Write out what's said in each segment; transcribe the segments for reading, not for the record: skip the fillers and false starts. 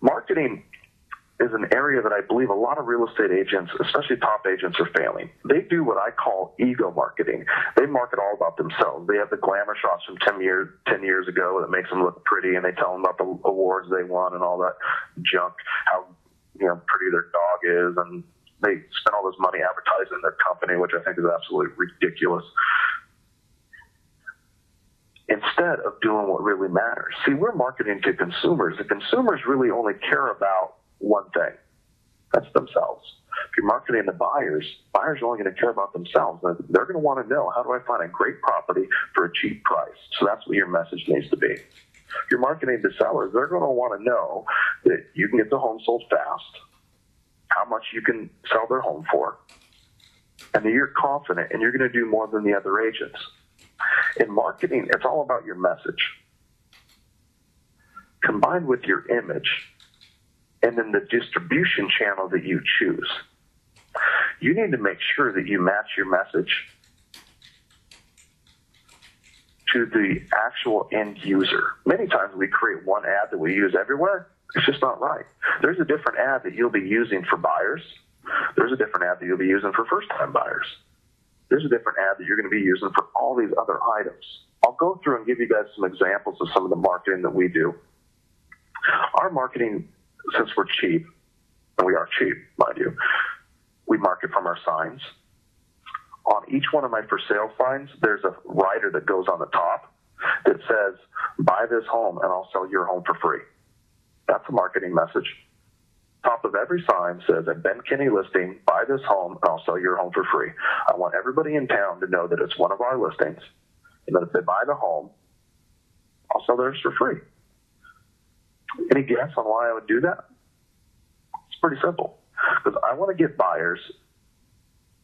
Marketing is an area that I believe a lot of real estate agents, especially top agents, are failing. They do what I call ego marketing. They market all about themselves. They have the glamour shots from 10 years ago that makes them look pretty, and they tell them about the awards they won and all that junk, how pretty their dog is, and they spend all this money advertising their company, which I think is absolutely ridiculous, instead of doing what really matters. See, we're marketing to consumers. The consumers really only care about one thing. That's themselves. If you're marketing to buyers are only going to care about themselves. They're going to want to know, how do I find a great property for a cheap price? So that's what your message needs to be. If you're marketing to sellers, they're going to want to know that you can get the home sold fast, how much you can sell their home for, and that you're confident and you're going to do more than the other agents. In marketing, it's all about your message, combined with your image, and then the distribution channel that you choose. You need to make sure that you match your message to the actual end user. Many times we create one ad that we use everywhere. It's just not right. There's a different ad that you'll be using for buyers. There's a different ad that you'll be using for first-time buyers. There's a different ad that you're going to be using for all these other items. I'll go through and give you guys some examples of some of the marketing that we do. Our marketing, since we're cheap, and we are cheap, mind you, we market from our signs. On each one of my for sale signs, there's a rider that goes on the top that says, buy this home and I'll sell your home for free. That's a marketing message. Top of every sign says, a Ben Kinney listing, buy this home and I'll sell your home for free. I want everybody in town to know that it's one of our listings, and that if they buy the home, I'll sell theirs for free. Any guess on why I would do that? It's pretty simple. Because I want to get buyers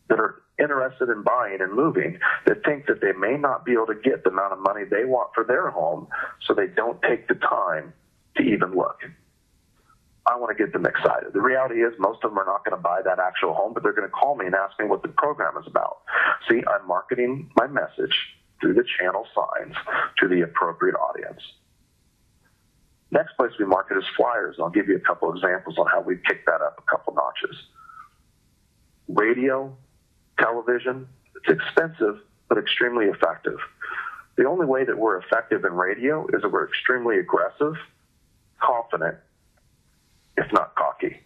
that are interested in buying and moving that think that they may not be able to get the amount of money they want for their home, so they don't take the time to even look. I want to get them excited. The reality is most of them are not going to buy that actual home, but they're going to call me and ask me what the program is about. See, I'm marketing my message through the channel signs to the appropriate audience. Next place we market is flyers. I'll give you a couple examples on how we kick that up a couple notches. Radio, television, it's expensive, but extremely effective. The only way that we're effective in radio is that we're extremely aggressive, confident, if not cocky.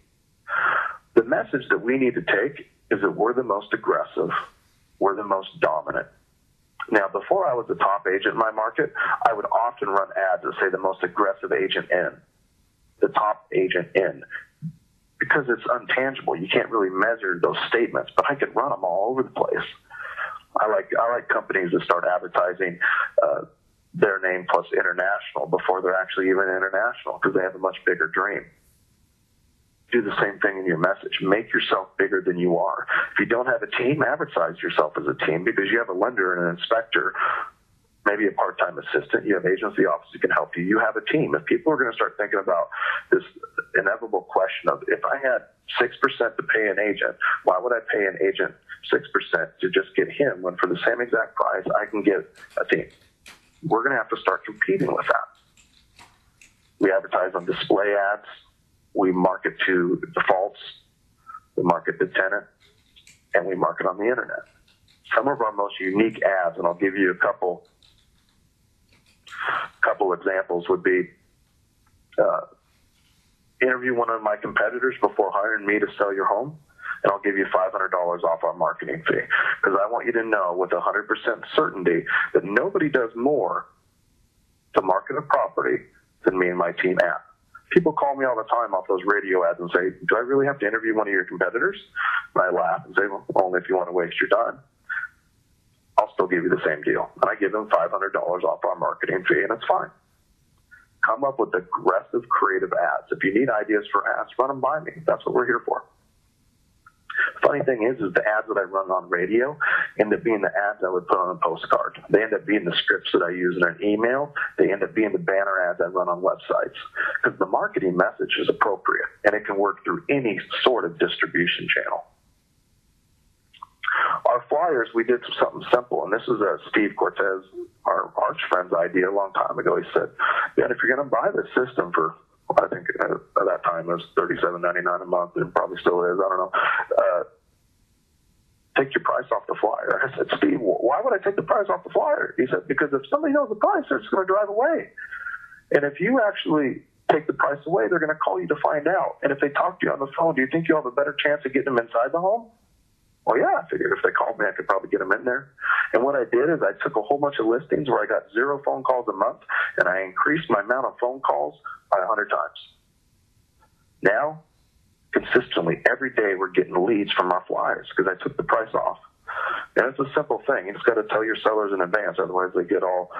The message that we need to take is that we're the most aggressive, we're the most dominant. Now, before I was a top agent in my market, I would often run ads that say the most aggressive agent in, the top agent in, because it's untangible. You can't really measure those statements, but I could run them all over the place. I like companies that start advertising their name plus international before they're actually even international, because they have a much bigger dream. Do the same thing in your message. Make yourself bigger than you are. If you don't have a team, advertise yourself as a team, because you have a lender and an inspector, maybe a part-time assistant, you have agency office that can help you. You have a team. If people are going to start thinking about this inevitable question of, if I had 6% to pay an agent, why would I pay an agent 6% to just get him when for the same exact price I can get a team? We're going to have to start competing with that. We advertise on display ads. We market to defaults, we market to tenant, and we market on the internet. Some of our most unique ads, and I'll give you a couple examples, would be interview one of my competitors before hiring me to sell your home, and I'll give you $500 off our marketing fee, because I want you to know with 100% certainty that nobody does more to market a property than me and my team at. People call me all the time off those radio ads and say, do I really have to interview one of your competitors? And I laugh and say, well, only if you want to waste your time. I'll still give you the same deal. And I give them $500 off our marketing fee, and it's fine. Come up with aggressive, creative ads. If you need ideas for ads, run them by me. That's what we're here for. Funny thing is the ads that I run on radio end up being the ads I would put on a postcard. They end up being the scripts that I use in an email. They end up being the banner ads I run on websites, because the marketing message is appropriate, and it can work through any sort of distribution channel. Our flyers, we did something simple, and this is Steve Cortez, our arch friend's idea a long time ago. He said, Ben, if you're going to buy this system for I think at that time it was $37.99 a month. It probably still is. I don't know. Take your price off the flyer. I said, Steve, why would I take the price off the flyer? He said, because if somebody knows the price, they're just going to drive away. And if you actually take the price away, they're going to call you to find out. And if they talk to you on the phone, do you think you'll have a better chance of getting them inside the home? Well, yeah, I figured if they called me, I could probably get them in there. And what I did is I took a whole bunch of listings where I got 0 phone calls a month, and I increased my amount of phone calls by 100 times. Now, consistently, every day we're getting leads from our flyers because I took the price off. And it's a simple thing. You just got to tell your sellers in advance, otherwise they get all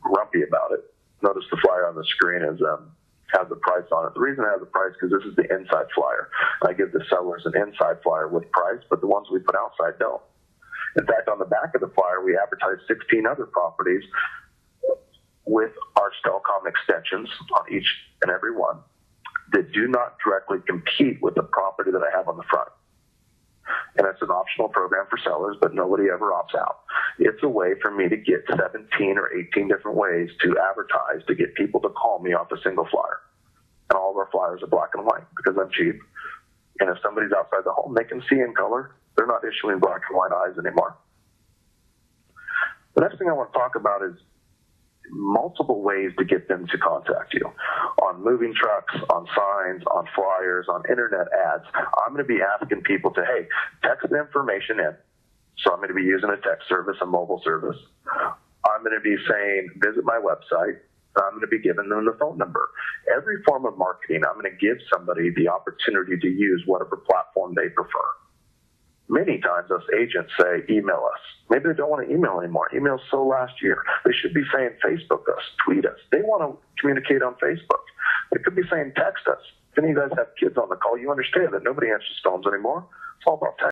grumpy about it. Notice the flyer on the screen has the price on it. The reason I have the price because this is the inside flyer. I give the sellers an inside flyer with price, but the ones we put outside don't. In fact, on the back of the flyer, we advertise 16 other properties with Arch Telecom extensions on each and every one that do not directly compete with the property that I have on the front. And it's an optional program for sellers, but nobody ever opts out. It's a way for me to get 17 or 18 different ways to advertise to get people to call me off a single flyer. And all of our flyers are black and white because I'm cheap. And if somebody's outside the home, they can see in color. They're not issuing black and white eyes anymore. The next thing I want to talk about is multiple ways to get them to contact you. On moving trucks, on signs, on flyers, on internet ads. I'm going to be asking people to, hey, text the information in. So I'm going to be using a text service, a mobile service. I'm going to be saying, visit my website. I'm going to be giving them the phone number. Every form of marketing, I'm going to give somebody the opportunity to use whatever platform they prefer. Many times us agents say, email us. Maybe they don't want to email anymore. Email's so last year. They should be saying Facebook us, tweet us. They want to communicate on Facebook. They could be saying text us. If any of you guys have kids on the call, you understand that nobody answers phones anymore. It's all about text.